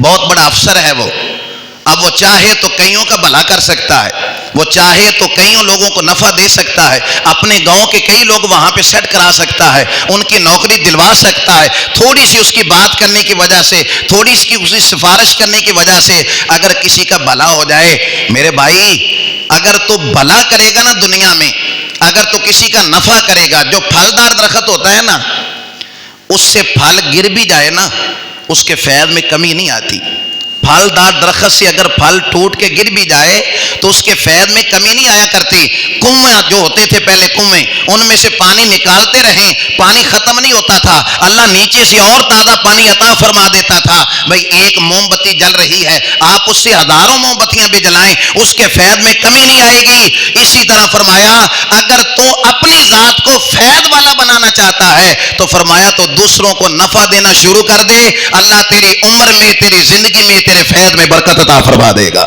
بہت بڑا افسر ہے وہ. اب وہ چاہے تو کئیوں کا بھلا کر سکتا ہے, وہ چاہے تو کئیوں لوگوں کو نفع دے سکتا ہے, اپنے گاؤں کے کئی لوگ وہاں پہ سیٹ کرا سکتا ہے, ان کی نوکری دلوا سکتا ہے. تھوڑی سی اس کی بات کرنے کی وجہ سے, تھوڑی سی اس کی سفارش کرنے کی وجہ سے اگر کسی کا بھلا ہو جائے, میرے بھائی اگر تو بھلا کرے گا نا دنیا میں, اگر تو کسی کا نفع کرے گا, جو پھلدار درخت ہوتا ہے نا, اس سے پھل گر بھی جائے نا, اس کے فیض میں کمی نہیں آتی. پھلدار درخت سے اگر پھل ٹوٹ کے گر بھی جائے تو اس کے فیض میں کمی نہیں آیا کرتی. کنویں جو ہوتے تھے پہلے, کنویں, ان میں سے پانی نکالتے رہیں, پانی ختم نہیں ہوتا تھا, اللہ نیچے سے اور تازہ پانی عطا فرما دیتا تھا. بھئی ایک موم بتی جل رہی ہے, آپ اس سے ہزاروں موم بتیاں بھی جلائیں, اس کے فیض میں کمی نہیں آئے گی. اسی طرح فرمایا اگر تو اپنی ذات کو فیض والا بنانا چاہتا ہے تو فرمایا تو دوسروں کو نفع دینا شروع کر دے, اللہ تیری عمر میں, تیری زندگی میں, تیرے فیض میں برکت عطا فرما دے گا.